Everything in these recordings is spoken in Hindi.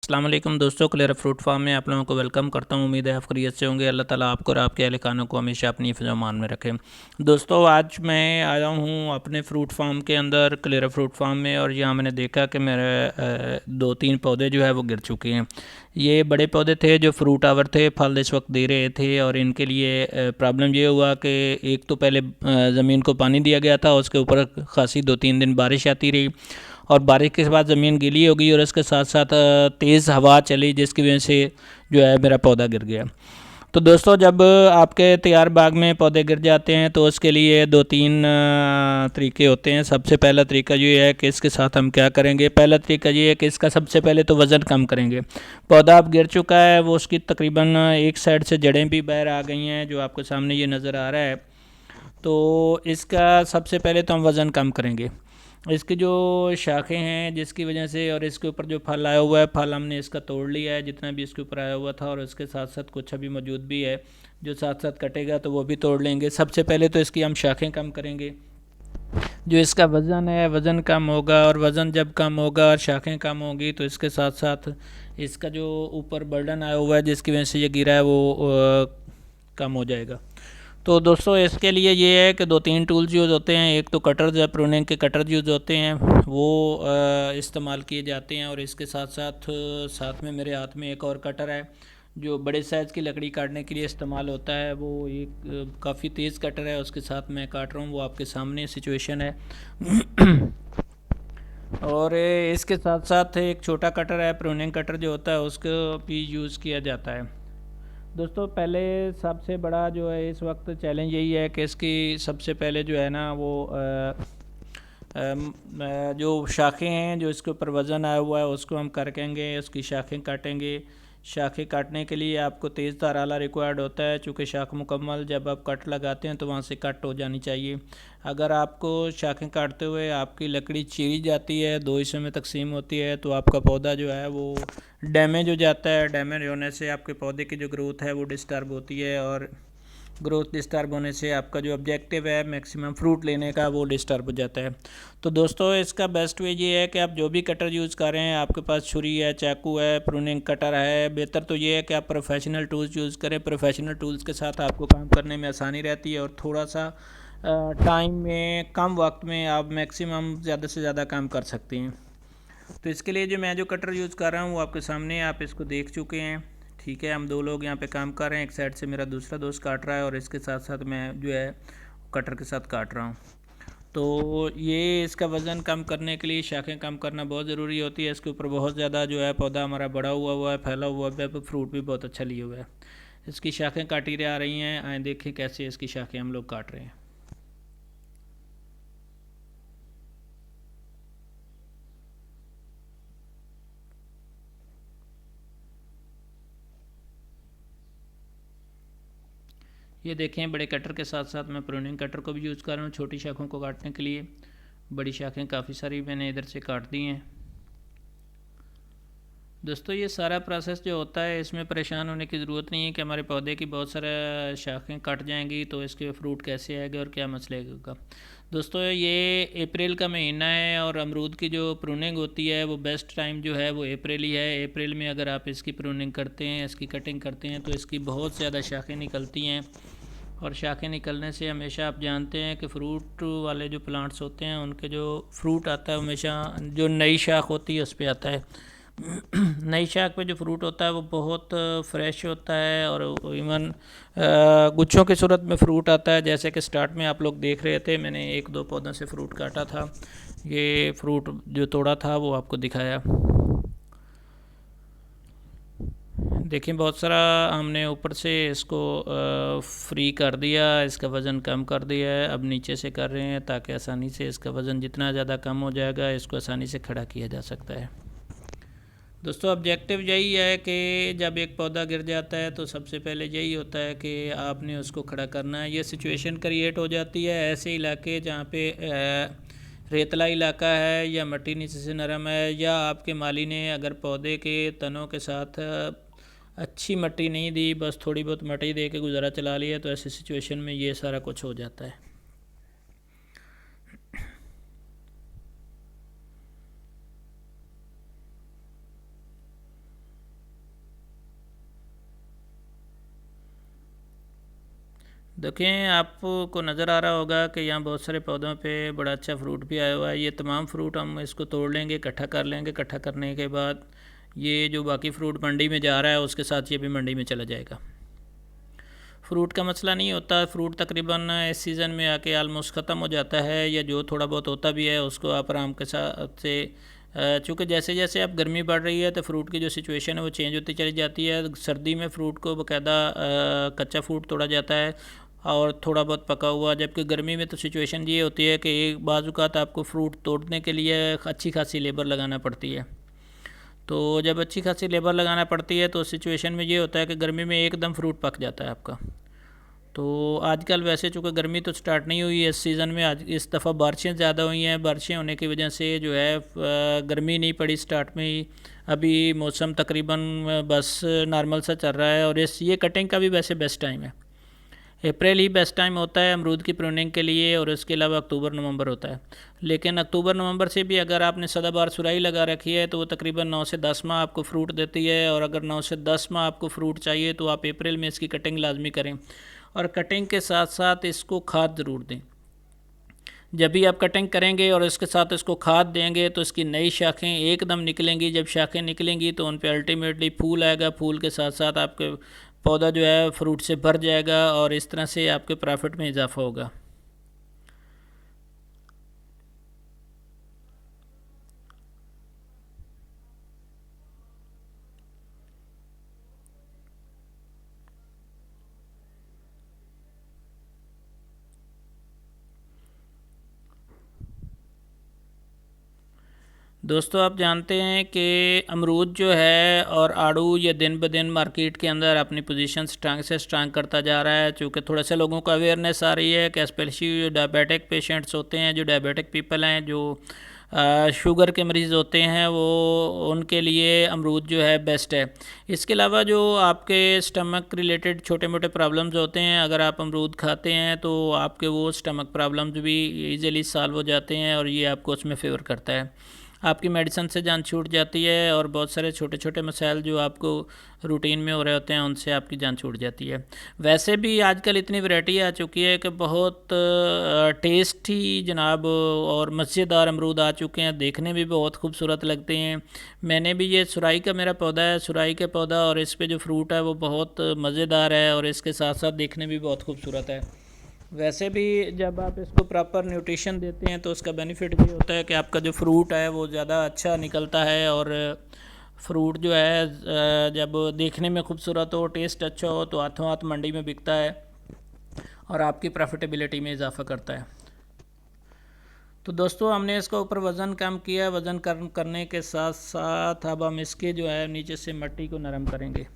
अस्सलाम वालेकुम दोस्तों, क्लियर फ्रूट फार्म में आप लोगों को वेलकम करता हूं। उम्मीद है आप खैरियत से होंगे। अल्लाह ताला आपको और आपके अहल खानों को हमेशा अपनी हिफ़्ज़-ओ-अमान में रखे। दोस्तों, आज मैं आया हूं अपने फ्रूट फार्म के अंदर, क्लियर फ्रूट फार्म में, और यहाँ मैंने देखा कि मेरे 2-3 पौधे जो है वो गिर चुके हैं। ये बड़े पौधे थे जो फ्रूट आवर थे, फल इस वक्त दे रहे थे, और इनके लिए प्रॉब्लम ये हुआ कि एक तो पहले ज़मीन को पानी दिया गया था, उसके ऊपर खासी 2-3 दिन बारिश आती रही, और बारिश के बाद ज़मीन गीली हो गई और इसके साथ साथ तेज़ हवा चली, जिसकी वजह से जो है मेरा पौधा गिर गया। तो दोस्तों, जब आपके तैयार बाग में पौधे गिर जाते हैं तो उसके लिए 2-3 तरीके होते हैं। सबसे पहला तरीका ये है कि इसके साथ हम क्या करेंगे। पहला तरीका ये है कि इसका सबसे पहले तो वज़न कम करेंगे। पौधा अब गिर चुका है, वो उसकी तकरीबन एक साइड से जड़ें भी बाहर आ गई हैं, जो आपको सामने ये नज़र आ रहा है। तो इसका सबसे पहले तो हम वज़न कम करेंगे। इसकी जो शाखें हैं, जिसकी वजह से, और इसके ऊपर जो फल आया हुआ है, फल हमने इसका तोड़ लिया है जितना भी इसके ऊपर आया हुआ था, और उसके साथ साथ कुछ अभी मौजूद भी है जो साथ साथ कटेगा तो वो भी तोड़ लेंगे। सबसे पहले तो इसकी हम शाखें कम करेंगे। जो इसका वज़न है, वज़न कम होगा, और वज़न जब कम होगा और शाखें कम होंगी तो इसके साथ साथ इसका जो ऊपर बर्डन आया हुआ है जिसकी वजह से ये गिरा है वो कम हो जाएगा। तो दोस्तों, इसके लिए ये है कि 2-3 टूल्स यूज़ होते हैं। एक तो कटर्स है, प्रूनिंग के कटर्स यूज़ होते हैं, वो इस्तेमाल किए जाते हैं, और इसके साथ साथ साथ में मेरे हाथ में एक और कटर है जो बड़े साइज़ की लकड़ी काटने के लिए इस्तेमाल होता है। वो एक काफ़ी तेज़ कटर है, उसके साथ मैं काट रहा हूँ, वो आपके सामने सिचुएशन है। और इसके साथ साथ एक छोटा कटर है, प्रूनिंग कटर जो होता है, उसको भी यूज़ किया जाता है। दोस्तों, पहले सबसे बड़ा जो है इस वक्त चैलेंज यही है कि इसकी सबसे पहले जो है ना वो जो शाखें हैं, जो इसके ऊपर वज़न आया हुआ है, उसको हम करकेंगे, उसकी शाखें काटेंगे। शाखें काटने के लिए आपको तेज़ धार आला रिक्वायर्ड होता है, चूँकि शाख मुकम्मल जब आप कट लगाते हैं तो वहाँ से कट हो जानी चाहिए। अगर आपको शाखें काटते हुए आपकी लकड़ी चीरी जाती है, 2 हिस्सों में तकसीम होती है, तो आपका पौधा जो है वो डैमेज हो जाता है। डैमेज होने से आपके पौधे की जो ग्रोथ है वो डिस्टर्ब होती है, और ग्रोथ डिस्टर्ब होने से आपका जो ऑब्जेक्टिव है मैक्सिमम फ्रूट लेने का, वो डिस्टर्ब हो जाता है। तो दोस्तों, इसका बेस्ट वे ये है कि आप जो भी कटर यूज़ कर रहे हैं, आपके पास छुरी है, चाकू है, प्रूनिंग कटर है, बेहतर तो ये है कि आप प्रोफेशनल टूल्स यूज़ करें। प्रोफेशनल टूल्स के साथ आपको काम करने में आसानी रहती है, और थोड़ा सा टाइम में, कम वक्त में आप मैक्सिमम ज़्यादा से ज़्यादा काम कर सकते हैं। तो इसके लिए जो कटर यूज़ कर रहा हूँ वो आपके सामने, आप इसको देख चुके हैं। ठीक है, हम 2 लोग यहाँ पे काम कर रहे हैं। एक साइड से मेरा दूसरा दोस्त काट रहा है, और इसके साथ साथ मैं जो है कटर के साथ काट रहा हूँ। तो ये इसका वज़न कम करने के लिए शाखें कम करना बहुत ज़रूरी होती है। इसके ऊपर बहुत ज़्यादा जो है पौधा हमारा बड़ा हुआ है, फैला हुआ है, फ्रूट भी बहुत अच्छा लिए हुआ है। इसकी शाखें काटी आ रही हैं। आए देखें कैसे इसकी शाखें हम लोग काट रहे हैं। ये देखें, बड़े कटर के साथ साथ मैं प्रूनिंग कटर को भी यूज़ कर रहा हूँ छोटी शाखों को काटने के लिए। बड़ी शाखें काफ़ी सारी मैंने इधर से काट दी हैं। दोस्तों, ये सारा प्रोसेस जो होता है, इसमें परेशान होने की ज़रूरत नहीं है कि हमारे पौधे की बहुत सारा शाखें कट जाएंगी तो इसके फ्रूट कैसे आएगा और क्या मसला होगा। दोस्तों, ये अप्रैल का महीना है, और अमरूद की जो प्रूनिंग होती है वो बेस्ट टाइम जो है वो अप्रैल ही है। अप्रैल में अगर आप इसकी प्रूनिंग करते हैं, इसकी कटिंग करते हैं, तो इसकी बहुत ज़्यादा शाखें निकलती हैं, और शाखें निकलने से हमेशा आप जानते हैं कि फ्रूट वाले जो प्लांट्स होते हैं उनके जो फ्रूट आता है हमेशा जो नई शाख होती है उस पर आता है। नई शाख पे जो फ्रूट होता है वो बहुत फ्रेश होता है, और इवन गुच्छों की सूरत में फ्रूट आता है। जैसे कि स्टार्ट में आप लोग देख रहे थे, मैंने 1-2 पौधों से फ्रूट काटा था। ये फ्रूट जो तोड़ा था वो आपको दिखाया। देखिए, बहुत सारा हमने ऊपर से इसको फ्री कर दिया, इसका वज़न कम कर दिया है। अब नीचे से कर रहे हैं ताकि आसानी से इसका वज़न जितना ज़्यादा कम हो जाएगा, इसको आसानी से खड़ा किया जा सकता है। दोस्तों, ऑब्जेक्टिव यही है कि जब एक पौधा गिर जाता है तो सबसे पहले यही होता है कि आपने उसको खड़ा करना है। ये सिचुएशन क्रिएट हो जाती है ऐसे इलाके जहाँ पे रेतला इलाका है, या मिट्टी नीचे से नरम है, या आपके माली ने अगर पौधे के तनों के साथ अच्छी मिट्टी नहीं दी, बस थोड़ी बहुत मिट्टी दे के गुजारा चला लिया, तो ऐसी सिचुएशन में ये सारा कुछ हो जाता है। देखें, आपको नज़र आ रहा होगा कि यहाँ बहुत सारे पौधों पे बड़ा अच्छा फ्रूट भी आया हुआ है। ये तमाम फ्रूट हम इसको तोड़ लेंगे, इकट्ठा कर लेंगे। इकट्ठा करने के बाद ये जो बाकी फ्रूट मंडी में जा रहा है उसके साथ ये भी मंडी में चला जाएगा। फ्रूट का मसला नहीं होता। फ्रूट तकरीबन इस सीज़न में आके आलमोस्ट ख़त्म हो जाता है, या जो थोड़ा बहुत होता भी है उसको आप आराम के साथ से, चूँकि जैसे जैसे अब गर्मी बढ़ रही है तो फ्रूट की जो सिचुएशन है वो चेंज होती चली जाती है। सर्दी में फ़्रूट को बाकायदा कच्चा फ्रूट तोड़ा जाता है और थोड़ा बहुत पका हुआ, जबकि गर्मी में तो सिचुएशन ये होती है कि एक बाज़ आपको फ्रूट तोड़ने के लिए अच्छी खासी लेबर लगाना पड़ती है। तो जब अच्छी खासी लेबर लगाना पड़ती है तो सिचुएशन में ये होता है कि गर्मी में एकदम फ्रूट पक जाता है आपका। तो आजकल वैसे चूँकि गर्मी तो स्टार्ट नहीं हुई है इस सीज़न में, आज इस दफ़ा बारिशें ज़्यादा हुई हैं। बारिशें होने की वजह से जो है गर्मी नहीं पड़ी स्टार्ट में ही। अभी मौसम तकरीबन बस नॉर्मल सा चल रहा है, और ये कटिंग का भी वैसे बेस्ट टाइम है। अप्रैल ही बेस्ट टाइम होता है अमरूद की प्रूनिंग के लिए, और इसके अलावा अक्टूबर नवंबर होता है। लेकिन अक्टूबर नवंबर से भी अगर आपने सदाबहार सुराही लगा रखी है तो वो तकरीबन 9 से 10 माह आपको फ्रूट देती है, और अगर 9 से 10 माह आपको फ्रूट चाहिए तो आप अप्रैल में इसकी कटिंग लाजमी करें, और कटिंग के साथ साथ इसको खाद ज़रूर दें। जब भी आप कटिंग करेंगे और इसके साथ इसको खाद देंगे तो इसकी नई शाखें एकदम निकलेंगी। जब शाखें निकलेंगी तो उन पे अल्टीमेटली फूल आएगा। फूल के साथ साथ आपके पौधा जो है फ्रूट से भर जाएगा, और इस तरह से आपके प्रॉफिट में इजाफा होगा। दोस्तों, आप जानते हैं कि अमरूद जो है और आड़ू ये दिन ब दिन मार्केट के अंदर अपनी पोजीशन स्ट्रांग से स्ट्रांग करता जा रहा है। चूँकि थोड़ा सा लोगों को अवेयरनेस आ रही है कि स्पेशली जो डायबिटिक पेशेंट्स होते हैं, जो डायबिटिक पीपल हैं, जो शुगर के मरीज़ होते हैं, वो उनके लिए अमरूद जो है बेस्ट है। इसके अलावा जो आपके स्टमक रिलेटेड छोटे मोटे प्रॉब्लम्स होते हैं, अगर आप अमरूद खाते हैं तो आपके वो स्टमक प्रॉब्लम्स भी इजीली सॉल्व हो जाते हैं, और ये आपको उसमें फेवर करता है। आपकी मेडिसिन से जान छूट जाती है, और बहुत सारे छोटे छोटे मसाइल जो आपको रूटीन में हो रहे होते हैं उनसे आपकी जान छूट जाती है। वैसे भी आजकल इतनी वैरायटी आ चुकी है कि बहुत टेस्टी जनाब और मज़ेदार अमरूद आ चुके हैं, देखने में भी बहुत खूबसूरत लगते हैं। मैंने भी ये सुराई का मेरा पौधा है, सुराई का पौधा, और इस पे जो फ्रूट है वो बहुत मज़ेदार है, और इसके साथ साथ देखने में भी बहुत खूबसूरत है। वैसे भी जब आप इसको प्रॉपर न्यूट्रिशन देते हैं तो उसका बेनिफिट ये होता है कि आपका जो फ्रूट है वो ज़्यादा अच्छा निकलता है, और फ्रूट जो है जब देखने में खूबसूरत हो, टेस्ट अच्छा हो, तो हाथों हाथ मंडी में बिकता है और आपकी प्रॉफिटेबिलिटी में इजाफा करता है। तो दोस्तों, हमने इसका ऊपर वज़न कम किया। वज़न करने के साथ साथ अब हम इसके जो है नीचे से मिट्टी को नरम करेंगे।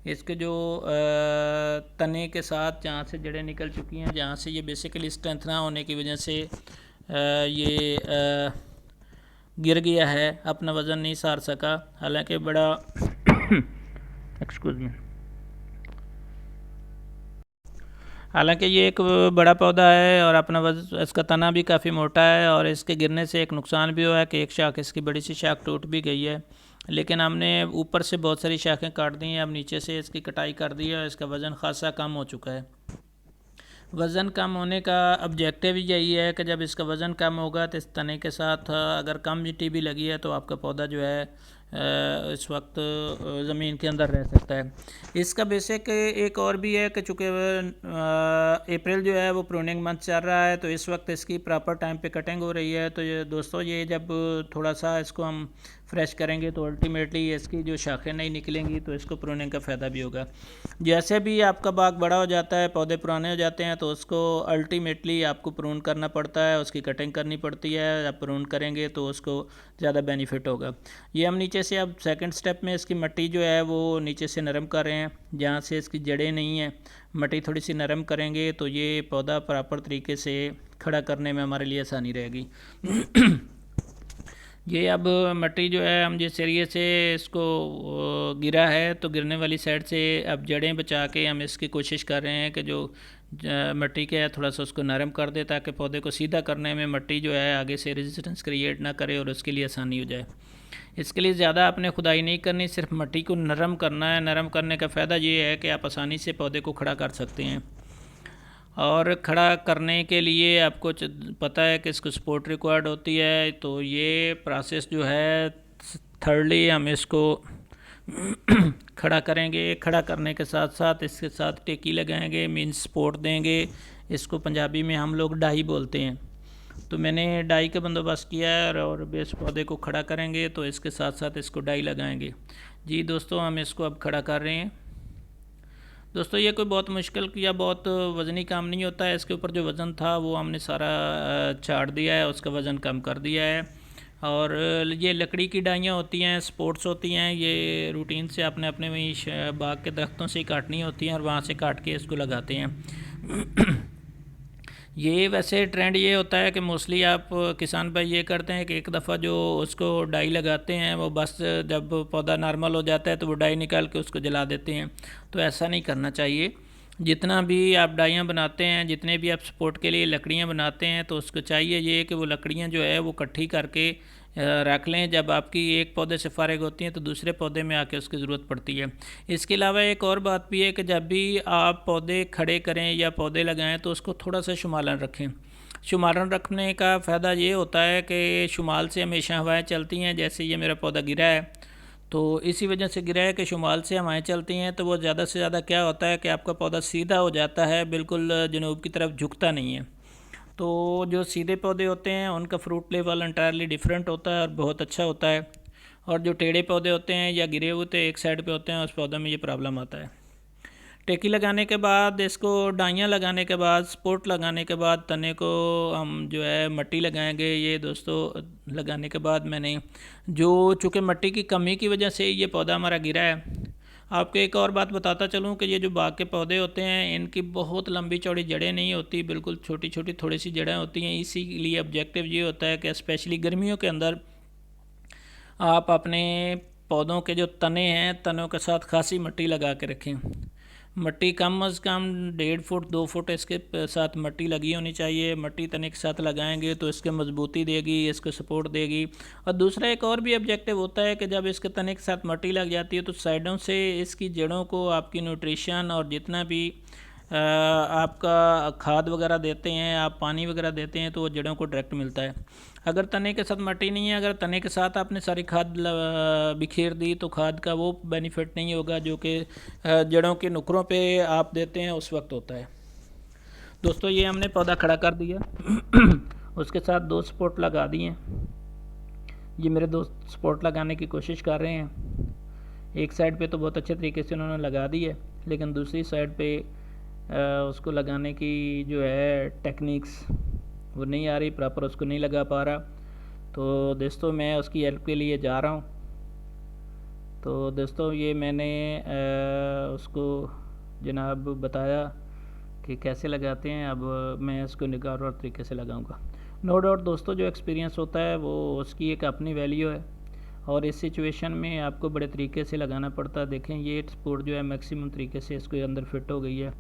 इसके जो तने के साथ जहाँ से जड़ें निकल चुकी हैं, जहाँ से ये बेसिकली स्ट्रेंथ ना होने की वजह से ये गिर गया है, अपना वज़न नहीं सहार सका। हालांकि बड़ा एक्सक्यूज़ मी, हालांकि ये एक बड़ा पौधा है और अपना इसका तना भी काफ़ी मोटा है, और इसके गिरने से एक नुकसान भी हुआ है कि एक शाख, इसकी बड़ी सी शाख टूट भी गई है। लेकिन हमने ऊपर से बहुत सारी शाखें काट दी हैं, अब नीचे से इसकी कटाई कर दी है, और इसका वज़न ख़ासा कम हो चुका है। वज़न कम होने का ऑब्जेक्टिव यही है कि जब इसका वज़न कम होगा तो इस तने के साथ अगर कम मिट्टी भी लगी है तो आपका पौधा जो है इस वक्त ज़मीन के अंदर रह सकता है। इसका बेसिक एक और भी है कि चूँकि अप्रैल जो है वो प्रूनिंग मंथ चल रहा है, तो इस वक्त इसकी प्रॉपर टाइम पे कटिंग हो रही है। तो ये दोस्तों, ये जब थोड़ा सा इसको हम फ्रेश करेंगे तो अल्टीमेटली इसकी जो शाखें नहीं निकलेंगी तो इसको प्रूनिंग का फ़ायदा भी होगा। जैसे भी आपका बाग बड़ा हो जाता है, पौधे पुराने हो जाते हैं, तो उसको अल्टीमेटली आपको प्रून करना पड़ता है, उसकी कटिंग करनी पड़ती है। आप प्रून करेंगे तो उसको ज़्यादा बेनिफिट होगा। ये हम नीचे से अब सेकंड स्टेप में इसकी मिट्टी जो है वो नीचे से नरम कर रहे हैं, जहाँ से इसकी जड़ें नहीं हैं। मिट्टी थोड़ी सी नरम करेंगे तो ये पौधा प्रॉपर तरीके से खड़ा करने में हमारे लिए आसानी रहेगी। ये अब मिट्टी जो है हम जिस एरिए से इसको गिरा है, तो गिरने वाली साइड से अब जड़ें बचा के हम इसकी कोशिश कर रहे हैं कि जो मिट्टी के है थोड़ा सा उसको नरम कर दे, ताकि पौधे को सीधा करने में मिट्टी जो है आगे से रेजिस्टेंस क्रिएट ना करे और उसके लिए आसानी हो जाए। इसके लिए ज़्यादा आपने खुदाई नहीं करनी, सिर्फ मिट्टी को नरम करना है। नरम करने का फ़ायदा ये है कि आप आसानी से पौधे को खड़ा कर सकते हैं। और खड़ा करने के लिए आपको पता है कि इसको सपोर्ट रिक्वायर्ड होती है। तो ये प्रोसेस जो है, थर्डली हम इसको खड़ा करेंगे। खड़ा करने के साथ साथ इसके साथ टेकी लगाएंगे, मीन्स सपोर्ट देंगे। इसको पंजाबी में हम लोग डाई बोलते हैं। तो मैंने डाई का बंदोबस्त किया है और बेस पौधे को खड़ा करेंगे तो इसके साथ साथ इसको डाई लगाएंगे। जी दोस्तों, हम इसको अब खड़ा कर रहे हैं। दोस्तों, ये कोई बहुत मुश्किल या बहुत वज़नी काम नहीं होता है। इसके ऊपर जो वज़न था वो हमने सारा छाड़ दिया है, उसका वज़न कम कर दिया है। और ये लकड़ी की डाइयाँ होती हैं, स्पोर्ट्स होती हैं, ये रूटीन से आपने अपने वहीं बाग के दरख्तों से ही काटनी होती हैं और वहाँ से काट के इसको लगाते हैं। ये वैसे ट्रेंड ये होता है कि मोस्टली आप किसान भाई ये करते हैं कि एक दफ़ा जो उसको डाई लगाते हैं वो बस जब पौधा नॉर्मल हो जाता है तो वो डाई निकाल के उसको जला देते हैं। तो ऐसा नहीं करना चाहिए। जितना भी आप डाइयाँ बनाते हैं, जितने भी आप सपोर्ट के लिए लकड़ियाँ बनाते हैं, तो उसको चाहिए ये कि वो लकड़ियाँ जो है वो इकट्ठी करके रख लें। जब आपकी एक पौधे से फारिग होती हैं तो दूसरे पौधे में आके उसकी ज़रूरत पड़ती है। इसके अलावा एक और बात भी है कि जब भी आप पौधे खड़े करें या पौधे लगाएं तो उसको थोड़ा सा शुमालन रखें। शुमालन रखने का फ़ायदा ये होता है कि शुमाल से हमेशा हवाएं चलती हैं। जैसे ये मेरा पौधा गिरा है तो इसी वजह से गिरा है कि शुमाल से हवाएं चलती हैं, तो वो ज़्यादा से ज़्यादा क्या होता है कि आपका पौधा सीधा हो जाता है, बिल्कुल जनूब की तरफ झुकता नहीं है। तो जो सीधे पौधे होते हैं उनका फ्रूट लेवल इंटायरली डिफरेंट होता है और बहुत अच्छा होता है। और जो टेढ़े पौधे होते हैं या गिरे हुए एक साइड पे होते हैं, उस पौधे में ये प्रॉब्लम आता है। टेकी लगाने के बाद, इसको डाइयाँ लगाने के बाद, सपोर्ट लगाने के बाद तने को हम जो है मट्टी लगाएंगे। ये दोस्तों लगाने के बाद मैंने जो चूँकि मट्टी की कमी की वजह से ये पौधा हमारा गिरा है। आपको एक और बात बताता चलूँ कि ये जो बाग के पौधे होते हैं इनकी बहुत लंबी चौड़ी जड़ें नहीं होती, बिल्कुल छोटी छोटी थोड़ी सी जड़ें होती हैं। इसीलिए ऑब्जेक्टिव ये होता है कि स्पेशली गर्मियों के अंदर आप अपने पौधों के जो तने हैं, तनों के साथ खासी मट्टी लगा के रखें। मट्टी कम अज़ कम 1.5 फुट 2 फुट इसके साथ मट्टी लगी होनी चाहिए। मट्टी तने के साथ लगाएंगे तो इसके मजबूती देगी, इसको सपोर्ट देगी। और दूसरा एक और भी ऑब्जेक्टिव होता है कि जब इसके तने के साथ मट्टी लग जाती है तो साइडों से इसकी जड़ों को आपकी न्यूट्रिशन और जितना भी आपका खाद वगैरह देते हैं, आप पानी वगैरह देते हैं, तो वो जड़ों को डायरेक्ट मिलता है। अगर तने के साथ मट्टी नहीं है, अगर तने के साथ आपने सारी खाद बिखेर दी तो खाद का वो बेनिफिट नहीं होगा जो कि जड़ों के नुकरों पे आप देते हैं उस वक्त होता है। दोस्तों, ये हमने पौधा खड़ा कर दिया। उसके साथ 2 सपोर्ट लगा दिए। ये मेरे दोस्त सपोर्ट लगाने की कोशिश कर रहे हैं। एक साइड पे तो बहुत अच्छे तरीके से उन्होंने लगा दी है, लेकिन दूसरी साइड पे उसको लगाने की जो है टेक्निक्स वो नहीं आ रही, प्रॉपर उसको नहीं लगा पा रहा। तो दोस्तों, मैं उसकी हेल्प के लिए जा रहा हूँ। तो दोस्तों, ये मैंने उसको जनाब बताया कि कैसे लगाते हैं। अब मैं इसको निगाह और तरीके से लगाऊंगा। नो डाउट दोस्तों, जो एक्सपीरियंस होता है वो उसकी एक अपनी वैल्यू है और इस सिचुएशन में आपको बड़े तरीके से लगाना पड़ता है। देखें, ये सपोर्ट जो है मैक्सिमम तरीके से इसके अंदर फिट हो गई है।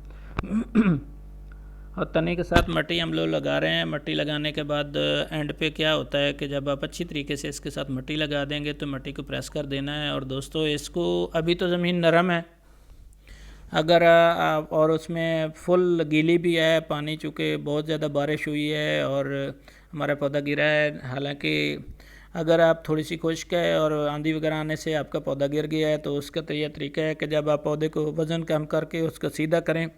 और तने के साथ मट्टी हम लोग लगा रहे हैं। मट्टी लगाने के बाद एंड पे क्या होता है कि जब आप अच्छी तरीके से इसके साथ मट्टी लगा देंगे तो मट्टी को प्रेस कर देना है। और दोस्तों, इसको अभी तो ज़मीन नरम है, अगर आप और उसमें फुल गीली भी है, पानी चूँकि बहुत ज़्यादा बारिश हुई है और हमारा पौधा गिरा है। हालांकि अगर आप थोड़ी सी खुश्क है और आंधी वगैरह आने से आपका पौधा गिर गया है तो उसका तो यह तरीका है कि जब आप पौधे को वज़न कम करके उसको सीधा करें,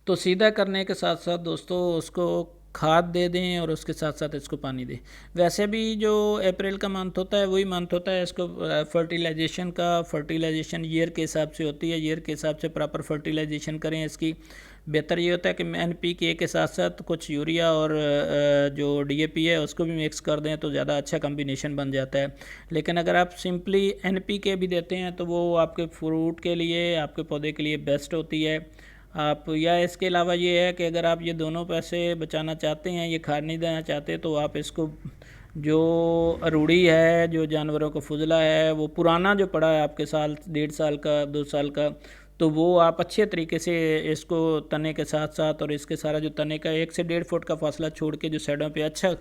तो सीधा करने के साथ साथ दोस्तों उसको खाद दे दें और उसके साथ साथ इसको पानी दें। वैसे भी जो अप्रैल का मंथ होता है वही मंथ होता है इसको फर्टिलाइजेशन का। फर्टिलाइजेशन ईयर के हिसाब से होती है, ईयर के हिसाब से प्रॉपर फर्टिलाइजेशन करें इसकी। बेहतर ये होता है कि NPK के साथ साथ कुछ यूरिया और जो DAP है उसको भी मिक्स कर दें तो ज़्यादा अच्छा कम्बिनेशन बन जाता है। लेकिन अगर आप सिंपली NPK भी देते हैं तो वो आपके फ्रूट के लिए, आपके पौधे के लिए बेस्ट होती है। आप या इसके अलावा ये है कि अगर आप ये दोनों पैसे बचाना चाहते हैं, ये खाद नहीं देना चाहते, तो आप इसको जो रूढ़ी है, जो जानवरों का फुजला है, वो पुराना जो पड़ा है आपके साल 1.5 साल का 2 साल का, तो वो आप अच्छे तरीके से इसको तने के साथ साथ और इसके सारा जो तने का 1 से 1.5 फुट का फासला छोड़ के जो साइडों पे अच्छा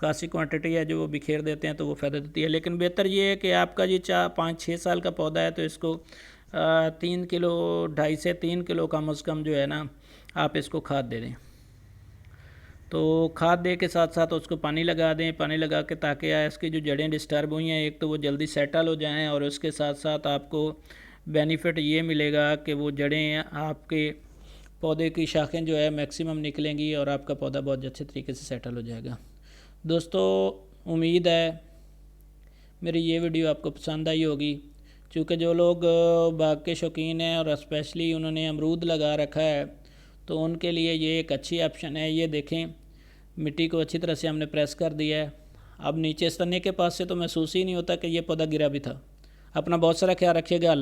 खासी क्वांटिटी है जो वो बिखेर देते हैं तो वो फ़ायदा देती है। लेकिन बेहतर ये है कि आपका ये 5-6 साल का पौधा है तो इसको 3 किलो 2.5 से 3 किलो कम अज़ कम जो है ना आप इसको खाद दे दें। तो खाद दे के साथ साथ उसको पानी लगा दें, पानी लगा के, ताकि इसकी जो जड़ें डिस्टर्ब हुई हैं एक तो वो जल्दी सेटल हो जाएं, और उसके साथ साथ आपको बेनिफिट ये मिलेगा कि वो जड़ें आपके पौधे की शाखें जो है मैक्सिमम निकलेंगी और आपका पौधा बहुत अच्छे तरीके से सेटल हो जाएगा। दोस्तों, उम्मीद है मेरी ये वीडियो आपको पसंद आई होगी। क्योंकि जो लोग बाग के शौकीन हैं और स्पेशली उन्होंने अमरूद लगा रखा है, तो उनके लिए ये एक अच्छी ऑप्शन है। ये देखें, मिट्टी को अच्छी तरह से हमने प्रेस कर दिया है। अब नीचे इस तने के पास से तो महसूस ही नहीं होता कि ये पौधा गिरा भी था। अपना बहुत सारा ख्याल रखिएगा।